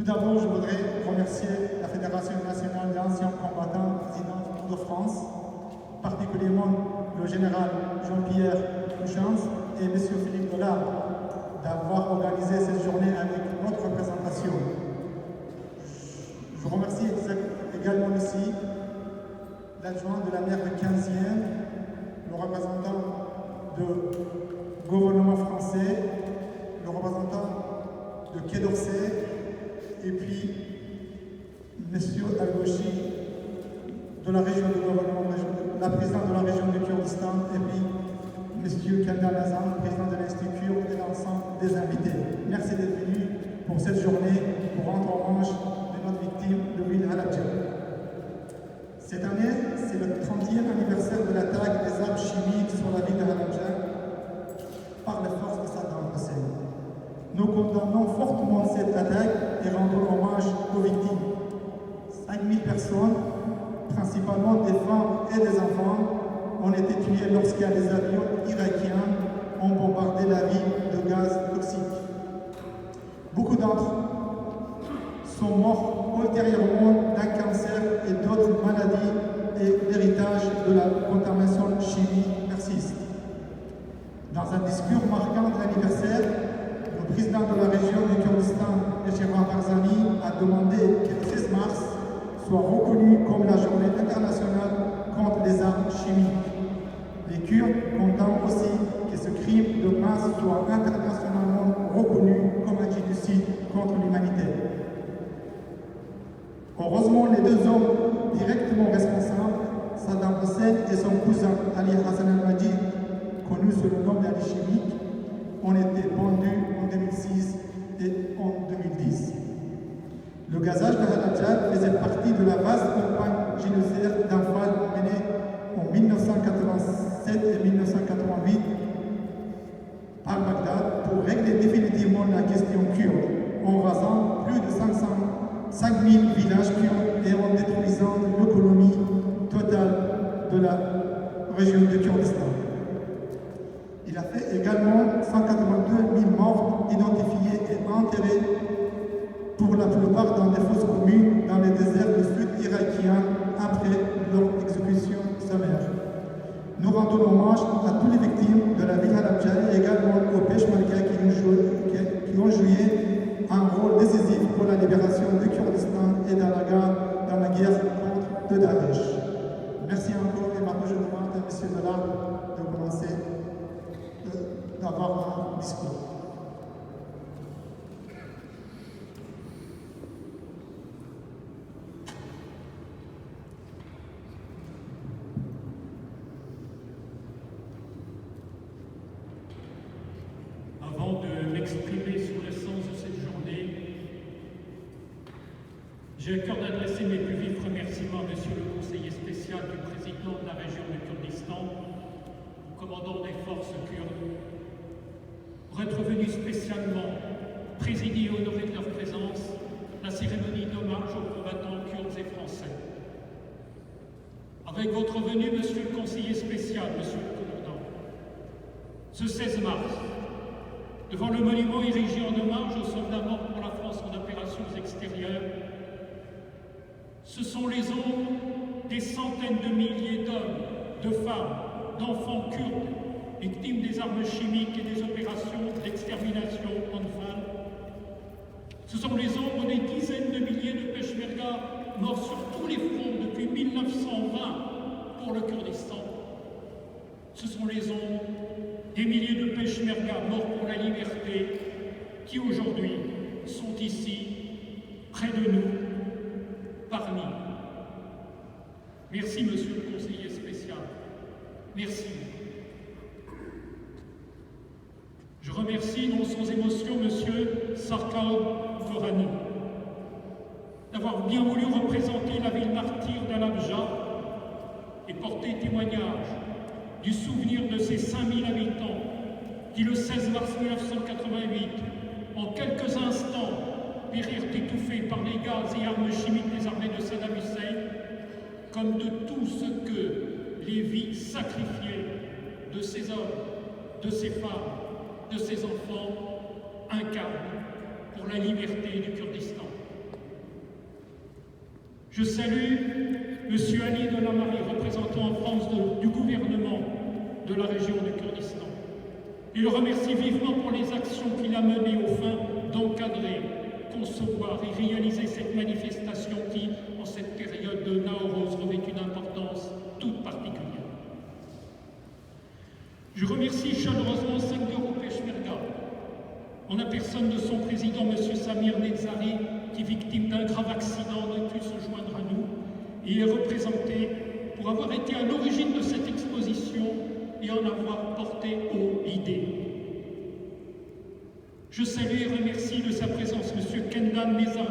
Tout d'abord, je voudrais remercier la Fédération nationale des anciens combattants présidente de France, particulièrement le général Jean-Pierre Couchance et M. Philippe Dollard, d'avoir organisé cette journée avec notre représentation. Je remercie également aussi l'adjoint de la maire de 15e, le représentant du gouvernement français, le représentant de Quai d'Orsay, et puis M. Al-Ghoshi de la région du gouvernement, la présidente de la région du Kurdistan, et puis M. Kandar Nazan, président de l'Institut et l'ensemble des invités. Merci d'être venus pour cette journée pour rendre hommage de notre victime, le Louis Halabja. Cette année, c'est le 30e anniversaire de l'attaque des armes chimiques sur la ville de Halabja par les forces de Saddam Hussein. Nous condamnons fortement cette attaque et rendons hommage aux victimes. 5000 personnes, principalement des femmes et des enfants, ont été tuées lorsque des avions irakiens ont bombardé la ville de gaz toxique. Beaucoup d'entre eux sont morts ultérieurement d'un cancer et d'autres maladies et l'héritage de la contamination chimique persiste. Dans un discours marquant de l'anniversaire, le président de la région du Kurdistan, Meshraf Barzani, a demandé que le 16 mars soit reconnu comme la journée internationale contre les armes chimiques. Les Kurdes condamnent aussi que ce crime de masse soit internationalement reconnu comme un génocide contre l'humanité. Heureusement, les deux hommes directement responsables, Saddam Hussein et son cousin Ali Hassan al-Majid, connu sous le nom d'Ali Chimique, ont été pendus en 2006 et en 2010. Le gazage de Halabja faisait partie de la vaste campagne génocidaire d'Anfal menée en 1987 et 1988 par Bagdad pour régler définitivement la question kurde en rasant plus de 5000 villages kurdes et en détruisant l'économie totale de la région du Kurdistan. Il a fait également 182 000 morts identifiés et enterrés, pour la plupart dans des fosses communes dans les déserts du sud irakien après leur exécution sommaire. Nous rendons hommage à toutes les victimes de la ville Halabja et également aux Peshmerga qui ont joué un rôle décisif pour la libération du Kurdistan et dans la guerre contre Daesh. Merci encore et maintenant je demande à M. Dollard de commencer d'avoir un discours. Avant de m'exprimer sur le sens de cette journée, j'ai à cœur d'adresser mes plus vifs remerciements à Monsieur le conseiller spécial du président de la région du Kurdistan, au commandant des forces kurdes, pour être venu spécialement présider et honorer de leur présence la cérémonie d'hommage aux combattants kurdes et français. Avec votre venue, Monsieur le conseiller spécial, Monsieur le commandant, ce 16 mars, devant le monument érigé en hommage aux soldats morts pour la France en opérations extérieures, ce sont les ombres des centaines de milliers d'hommes, de femmes, d'enfants kurdes, victimes des armes chimiques et des opérations d'extermination Anfal. Ce sont les ombres des dizaines de milliers de Peshmerga morts sur tous les fronts depuis 1920 pour le Kurdistan. Ce sont les ombres des milliers de Peshmerga morts pour la liberté qui aujourd'hui sont ici, près de nous, parmi nous. Merci, Monsieur le conseiller spécial. Merci. Je remercie non sans émotion Monsieur Sarkar Vorani d'avoir bien voulu représenter la ville martyre d'Halabja et porter témoignage du souvenir de ces 5000 habitants qui, le 16 mars 1988, en quelques instants, périrent étouffés par les gaz et armes chimiques des armées de Saddam Hussein, comme de tout ce que les vies sacrifiées de ces hommes, de ces femmes, de ces enfants incarnent pour la liberté du Kurdistan. Je salue M. Ali Delamari, représentant en France du gouvernement de la région du Kurdistan, et le remercie vivement pour les actions qu'il a menées au fin d'encadrer, concevoir et réaliser cette manifestation qui, en cette période de Nowruz, revêt une importance toute particulière. Je remercie chaleureusement Senghor Peshmerga, en la personne de son président, M. Samir Nezari, qui, victime d'un grave accident, n'a pu se joindre à nous et est représenté pour avoir été à l'origine de cette exposition et en avoir porté haut l'idée. Je salue et remercie de sa présence M. Kendan Mezan,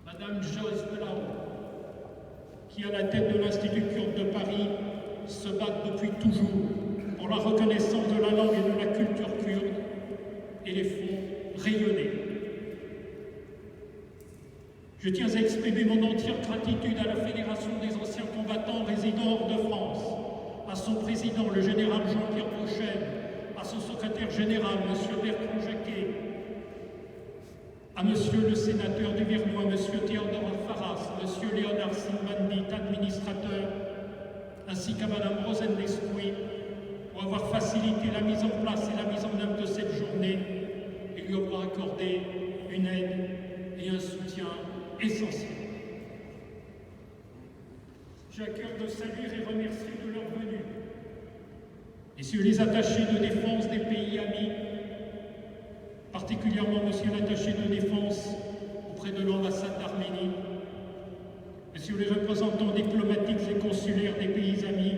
Mme Joyce Belao, qui, à la tête de l'Institut kurde de Paris, se battent depuis toujours pour la reconnaissance de la langue et de la culture kurde et les font rayonner. Je tiens à exprimer mon entière gratitude à la Fédération des anciens combattants résidant hors de France, à son président, le général Jean-Pierre Prochaine, à son secrétaire général, M. Bertrand Jacquet, à M. le sénateur du Vernois, M. Théodore Faras, M. Léonard Sinmandit, administrateur, ainsi qu'à Mme Rosane Descouy, pour avoir facilité la mise en place et la mise en œuvre de cette journée et lui avoir accordé une aide et un soutien essentiel. J'ai à cœur de saluer et remercier de leur venue messieurs les attachés de défense des pays amis, particulièrement monsieur l'attaché de défense auprès de l'ambassade d'Arménie, messieurs les représentants diplomatiques et consulaires des pays amis,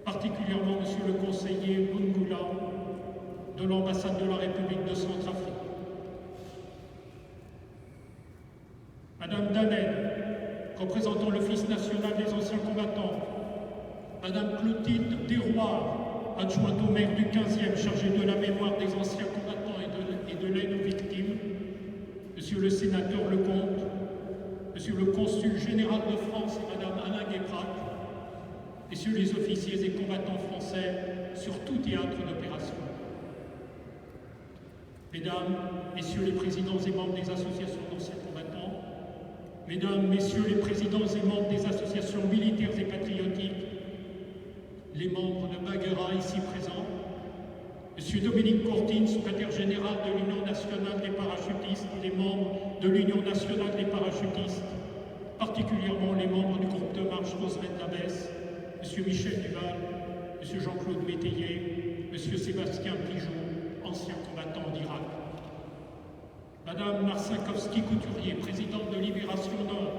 particulièrement monsieur le conseiller Bungula de l'ambassade de la République de Centrafrique. Madame Danen, représentant l'Office national des anciens combattants, Madame Clotilde Desrois, adjointe au maire du 15e, chargée de la mémoire des anciens combattants et de l'aide aux victimes, Monsieur le sénateur Lecomte, Monsieur le consul général de France et Madame Alain Guébrac, Messieurs les officiers et combattants français sur tout théâtre d'opération. Mesdames, Messieurs les présidents et membres des associations d'anciens combattants, Mesdames, Messieurs les présidents et membres des associations militaires et patriotiques, les membres de Baguera ici présents, Monsieur Dominique Courtine, secrétaire général de l'Union nationale des parachutistes, et les membres de l'Union nationale des parachutistes, particulièrement les membres du groupe de marche Rosemède Labesse, Monsieur Michel Duval, Monsieur Jean-Claude Métayer, Monsieur Sébastien Pigeon, ancien combattant d'Irak. Madame Marcinkovski-Couturier, présidente de Libération Nord,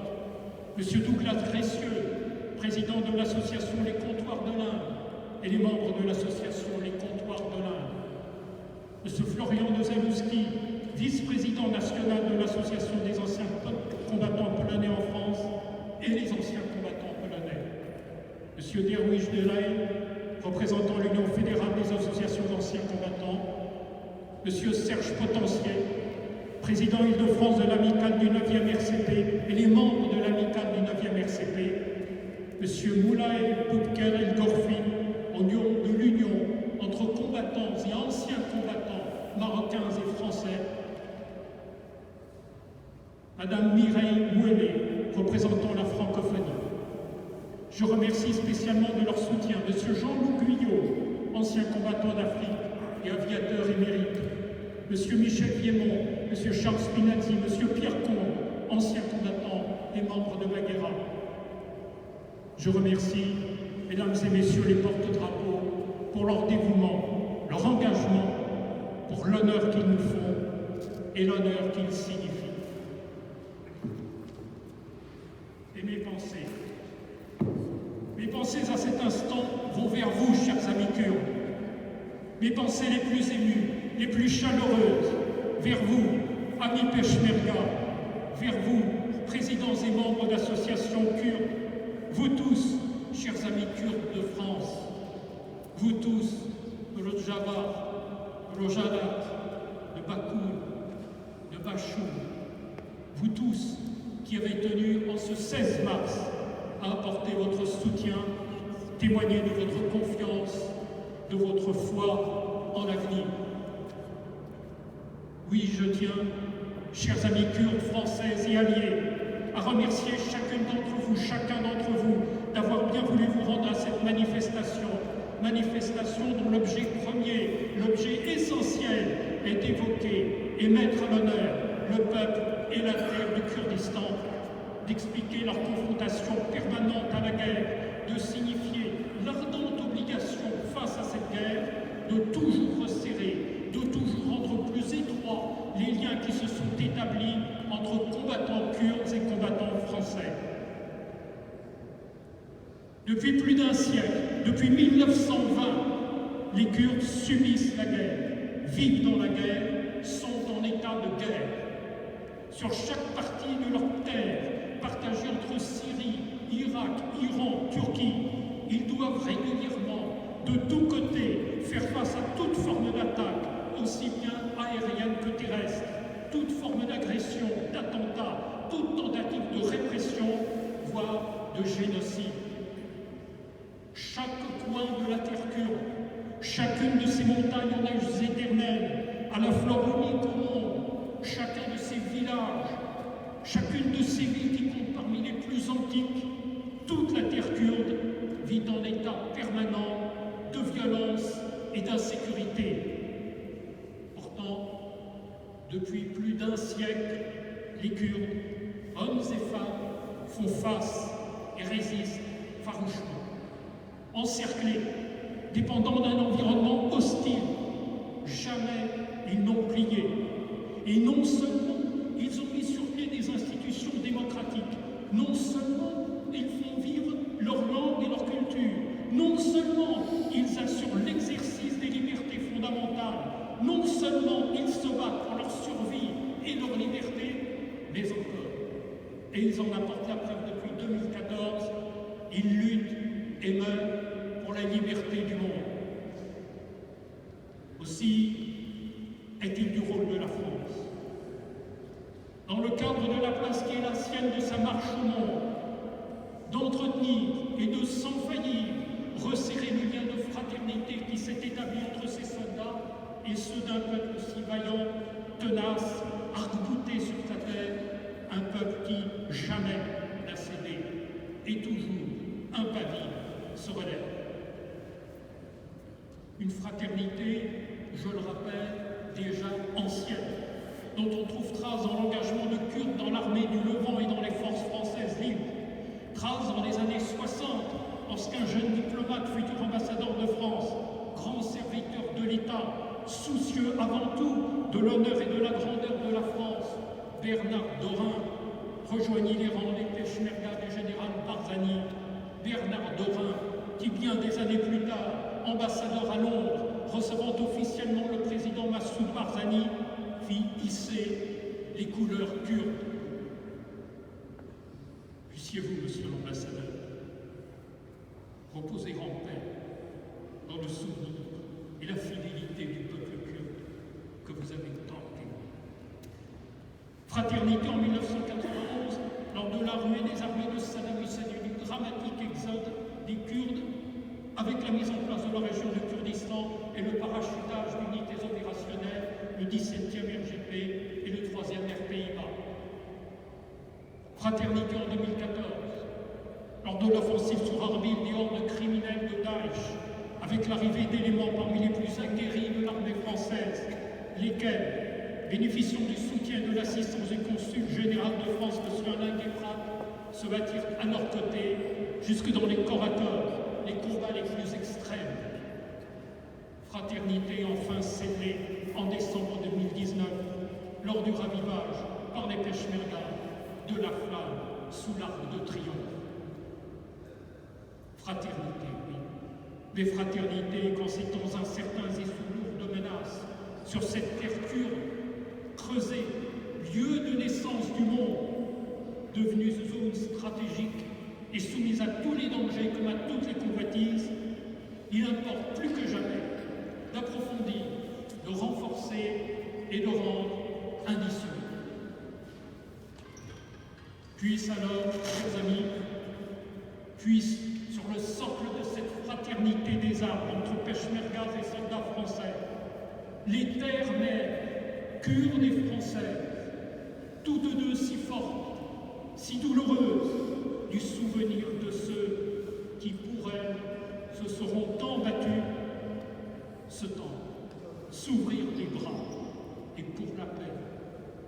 Monsieur Douglas Gressieux, président de l'association Les Comptoirs de l'Inde, et les membres de l'association Les Comptoirs de l'Inde. Monsieur Florian Nozalouski, vice-président national de l'association des anciens combattants polonais en France et les anciens combattants polonais. Monsieur Derwish Delay, représentant l'Union fédérale des associations d'anciens combattants. Monsieur Serge Potentiel, président Île-de-France de l'amicale du 9e RCP et les membres de l'amicale du 9e RCP. Monsieur Moulay Boubker El Gorfi, au nom de l'Union entre combattants et anciens combattants marocains et français. Madame Mireille Mouelet, représentant la francophonie. Je remercie spécialement de leur soutien Monsieur Jean-Loup Guyot, ancien combattant d'Afrique et aviateur émérite, Monsieur Michel Viémont, Monsieur Charles Spinazzi, Monsieur Pierre Combe, ancien combattant et membre de Baguera. Je remercie, Mesdames et Messieurs les porte-drapeaux, pour leur dévouement, leur engagement, pour l'honneur qu'ils nous font et l'honneur qu'ils signifient. Et mes pensées à cet instant vont vers vous, chers amis kurdes. Mes pensées les plus émues, les plus chaleureuses, vers vous, amis Peshmerga, vers vous, présidents et membres d'associations kurdes, vous tous, chers amis kurdes de France, vous tous, de Rojava, de Rojalat, de Bakoul, de Bachoum, vous tous qui avez tenu en ce 16 mars à apporter votre soutien, témoigner de votre confiance, de votre foi en l'avenir. Oui, je tiens chers amis kurdes, français et alliés, à remercier chacune d'entre vous, chacun d'entre vous, d'avoir bien voulu vous rendre à cette manifestation dont l'objet premier, l'objet essentiel est d'évoquer et mettre à l'honneur le peuple et la terre du Kurdistan, d'expliquer leur confrontation permanente à la guerre, de signifier l'ardente obligation face à cette guerre de toujours resserrer, de toujours rendre plus étroits les liens qui se sont établis entre combattants kurdes et combattants français. Depuis plus d'un siècle, depuis 1920, les Kurdes subissent la guerre, vivent dans la guerre, sont en état de guerre. Sur chaque partie de leur terre, partagée entre Syrie, Irak, Iran, Turquie, ils doivent régulièrement, de tous côtés, faire face à toute forme d'attaque, aussi bien aérienne que terrestre, toute forme d'agression, d'attentat, toute tentative de répression, voire de génocide. Chaque coin de la terre kurde, chacune de ces montagnes en neiges éternelles, à la flore unique au monde, chacun de ces villages, chacune de ces villes qui comptent parmi les plus antiques, toute la terre kurde vit en état permanent de violence et d'insécurité. Pourtant, depuis plus d'un siècle, les Kurdes, hommes et femmes, font face et résistent farouchement. Encerclés, dépendants d'un environnement hostile, jamais ils n'ont plié. Et non seulement ils ont mis sur pied des institutions démocratiques, non seulement ils font vivre leur langue et leur culture, non seulement ils assurent l'exercice des libertés fondamentales, non seulement ils se battent pour leur survie et leur liberté, mais encore, et ils en apportent la preuve depuis 2014, ils luttent et meurent pour la liberté du monde. Aussi est-il du rôle de la France, dans le cadre de la place qui est la sienne de sa marche au monde, d'entretenir et de sans faillir resserrer le lien de fraternité qui s'est établi entre ses soldats et ceux d'un peuple si vaillant, tenace, arc-bouté sur sa terre, un peuple qui jamais n'a cédé et toujours impavide se relève. Une fraternité, je le rappelle, déjà ancienne, dont on trouve trace dans l'engagement de Kurdes dans l'armée du Levant et dans les forces françaises libres, trace dans les années 60, lorsqu'un jeune diplomate, futur ambassadeur de France, grand serviteur de l'État, soucieux avant tout de l'honneur et de la grandeur de la France, Bernard Dorin, rejoignit les rangs des Peshmerga du général Barzani. Bernard Dorin, qui bien des années plus tard, ambassadeur à Londres, recevant officiellement le président Massoud Barzani, fit hisser les couleurs kurdes. Puissiez-vous, monsieur l'ambassadeur, reposer en paix dans le souvenir et la fidélité du peuple kurde que vous avez tant aimé. Fraternité en 1991, lors de la ruée des armées de Saddam Hussein et du dramatique exode des Kurdes, avec la mise en place de la région du Kurdistan et le parachutage d'unités opérationnelles, le 17e RGP et le 3e RPIMA. Fraternité en 2014, lors de l'offensive sur Arbil des hordes criminelles de Daesh, avec l'arrivée d'éléments parmi les plus aguerris de l'armée française, lesquels, bénéficiant du soutien de l'assistance du consul général de France, M. Alain Guéprat, se battirent à leur côté jusque dans les corps à corps, les combats les plus extrêmes. Fraternité enfin scellée en décembre 2019, lors du ravivage par les Peshmerga de la flamme sous l'arc de triomphe. Fraternité, oui, mais fraternité quand ces temps incertains et sous lourde menace, sur cette terre kurde, creusée, lieu de naissance du monde, devenue zone stratégique et soumise à tous les dangers comme à toutes les convoitises, il importe plus que jamais d'approfondir, de renforcer et de rendre indissoluble. Puisse alors, chers amis, puisse sur le socle de cette fraternité des armes entre Peshmergas et soldats français, les terres-mères, kurdes et françaises, toutes deux si fortes, si douloureuses, du souvenir de ceux qui, pour elles, se seront tant battus, ce temps, s'ouvrir les bras, et pour la paix,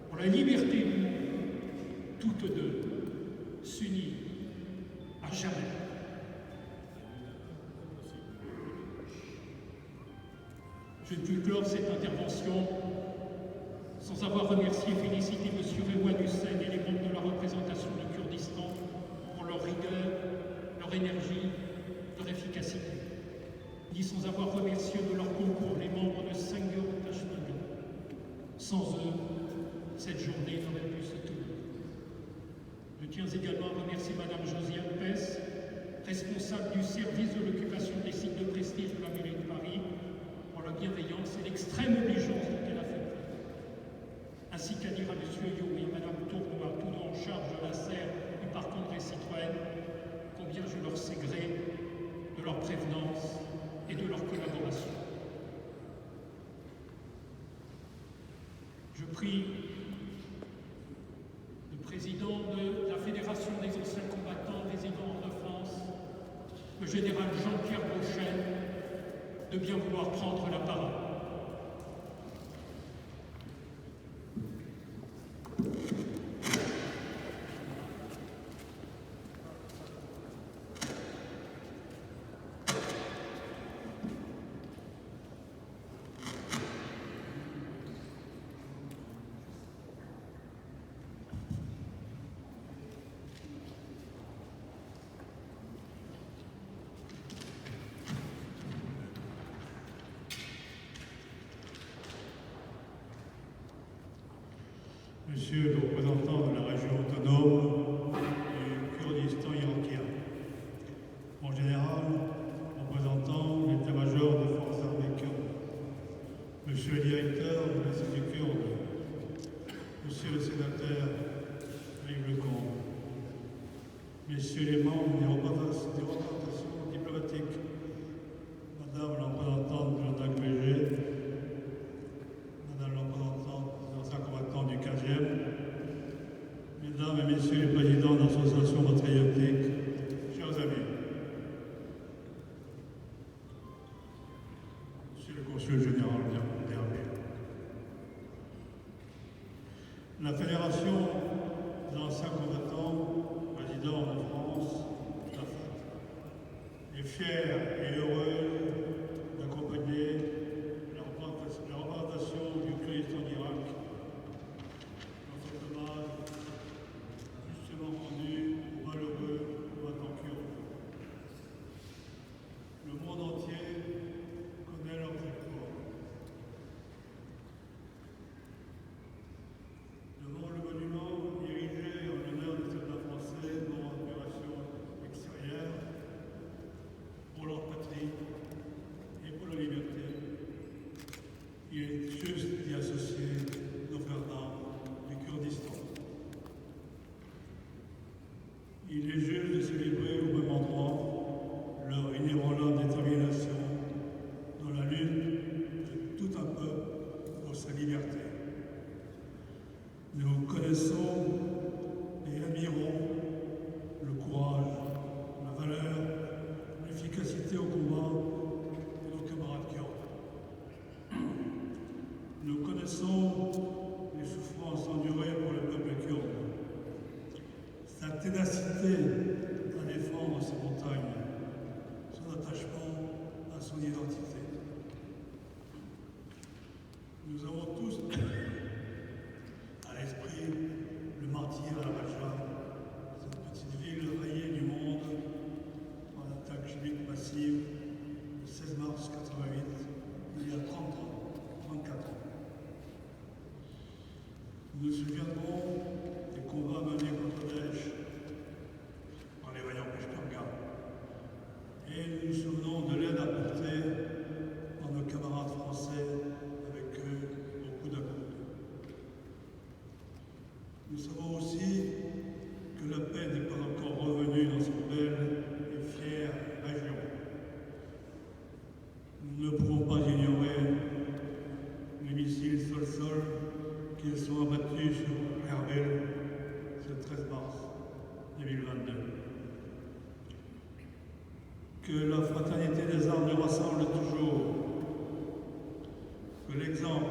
pour la liberté du monde, toutes deux s'unir à jamais. Je ne puis clore cette intervention sans avoir remercié et félicité M. Rewan Hussein et les membres de la représentation du Kurdistan pour leur rigueur, leur énergie, leur efficacité, ni sans avoir remercié de leur concours les membres de Senghor Tashmaga. Sans eux, cette journée n'aurait pu se tenir. Je tiens également à remercier Mme Josiane Pes, responsable du service de l'occupation des sites de prestige de la mairie de Paris, pour la bienveillance et l'extrême obligeance dont elle a fait preuve. Ainsi qu'à dire à M. You et Mme Tournois, tous deux en charge de la serre du parc André Citroën, combien je leur sais gré de leur prévenance et de leur collaboration. Je prie le président de la Fédération des anciens combattants résidant en France, le général Jean-Pierre Beauchesne, de bien vouloir prendre la parole. Monsieur le représentant de la région autonome du Kurdistan irakien, mon général, représentant l'état-major des forces armées kurdes, monsieur le directeur de l'Institut kurde, monsieur le sénateur Yves Lecomte, messieurs les membres des représentations diplomatiques, madame la représentante de la DAC-VG, madame la représentante des anciens combattants du 15e, mesdames et messieurs les présidents d'associations patriotiques, chers amis, monsieur le consul général d'Hervé, la Fédération des anciens combattants résidant en France, la FAT, est fière et heureuse d'accompagner la représentation du Kurdistan d'Irak dans cet hommage justement rendu aux malheureux combattants kurdes. Le monde entier connaît leurs efforts. Devant le monument érigé en l'honneur des soldats français morts en opération extérieure, pour leur patrie et pour la liberté, il est juste d'y associer nos frères d'armes du Kurdistan. Il est juste de célébrer au même endroit leur inébranlable détermination dans la lutte de tout un peuple pour sa liberté. Nous connaissons et admirons le courage, la valeur, l'efficacité au combat de nos camarades kurdes. Nous connaissons les souffrances endurées pour le peuple kurde, sa ténacité à défendre ses montagnes, son attachement à son identité. Nous avons tous à l'esprit le martyr à la Raja, cette petite ville rayée du monde par l'attaque chimique massive le 16 mars 88, il y a 30 ans, 34 ans. Nous nous souviendrons des combats menés contre Daesh par les vaillants Peshmerga. Et nous nous souvenons de l'aide apportée par nos camarades français avec eux au coude à coude. Nous savons aussi que la paix n'est pas encore revenue dans cette belle et fière région. Nous ne pouvons pas ignorer les missiles sol-sol qu'ils sont abattus sur Erbil ce 13 mars 2022. Que la fraternité des armes nous rassemble toujours. Que l'exemple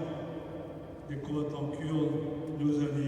des combattants kurdes nous anime.